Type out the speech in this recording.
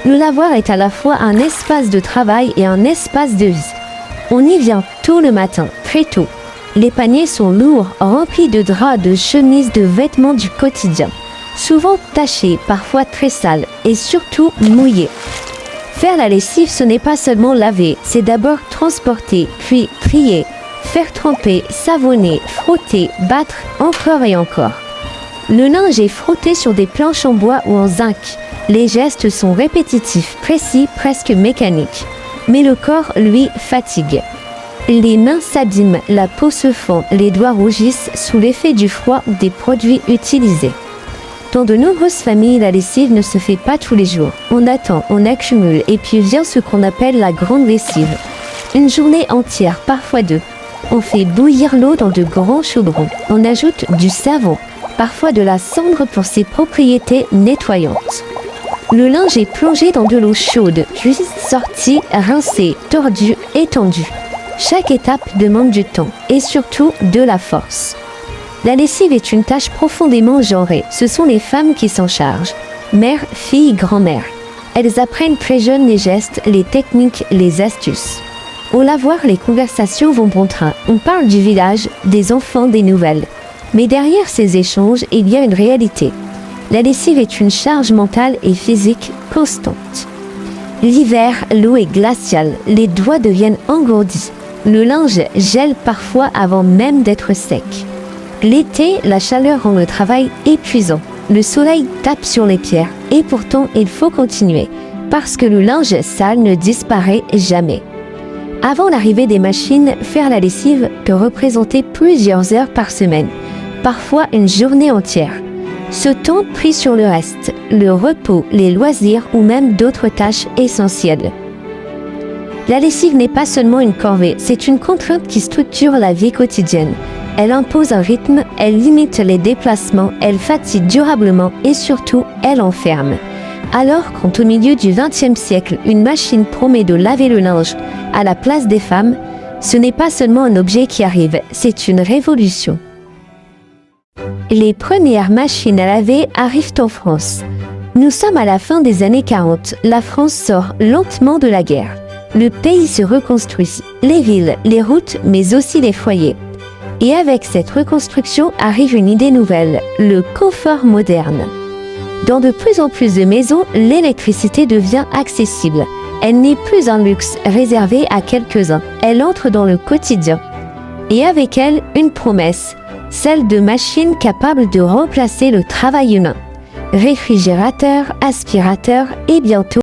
Le lavoir est à la fois un espace de travail et un espace de vie. On y vient tôt le matin, très tôt. Les paniers sont lourds, remplis de draps, de chemises, de vêtements du quotidien. Souvent tachés, parfois très sales et surtout mouillés. Faire la lessive, ce n'est pas seulement laver, c'est d'abord transporter, puis trier, faire tremper, savonner, frotter, battre, encore et encore. Le linge est frotté sur des planches en bois ou en zinc. Les gestes sont répétitifs, précis, presque mécaniques. Mais le corps, lui, fatigue. Les mains s'abîment, la peau se fend, les doigts rougissent sous l'effet du froid ou des produits utilisés. Dans de nombreuses familles, la lessive ne se fait pas tous les jours. On attend, on accumule, et puis vient ce qu'on appelle la grande lessive. Une journée entière, parfois deux. On fait bouillir l'eau dans de grands chaudrons. On ajoute du savon, parfois de la cendre pour ses propriétés nettoyantes. Le linge est plongé dans de l'eau chaude, puis sorti, rincé, tordu, étendu. Chaque étape demande du temps, et surtout de la force. La lessive est une tâche profondément genrée. Ce sont les femmes qui s'en chargent. Mères, filles, grand-mères. Elles apprennent très jeunes les gestes, les techniques, les astuces. Au lavoir, les conversations vont bon train. On parle du village, des enfants, des nouvelles. Mais derrière ces échanges, il y a une réalité. La lessive est une charge mentale et physique constante. L'hiver, l'eau est glaciale, les doigts deviennent engourdis. Le linge gèle parfois avant même d'être sec. L'été, la chaleur rend le travail épuisant. Le soleil tape sur les pierres et pourtant il faut continuer parce que le linge sale ne disparaît jamais. Avant l'arrivée des machines, faire la lessive peut représenter plusieurs heures par semaine, parfois une journée entière. Ce temps pris sur le reste, le repos, les loisirs ou même d'autres tâches essentielles. La lessive n'est pas seulement une corvée, c'est une contrainte qui structure la vie quotidienne. Elle impose un rythme, elle limite les déplacements, elle fatigue durablement et surtout, elle enferme. Alors quand au milieu du XXe siècle, une machine promet de laver le linge à la place des femmes, ce n'est pas seulement un objet qui arrive, c'est une révolution. Les premières machines à laver arrivent en France. Nous sommes à la fin des années 40, la France sort lentement de la guerre. Le pays se reconstruit, les villes, les routes, mais aussi les foyers. Et avec cette reconstruction arrive une idée nouvelle, le confort moderne. Dans de plus en plus de maisons, l'électricité devient accessible. Elle n'est plus un luxe réservé à quelques-uns, elle entre dans le quotidien. Et avec elle, une promesse, celle de machines capables de remplacer le travail humain. Réfrigérateur, aspirateur et bientôt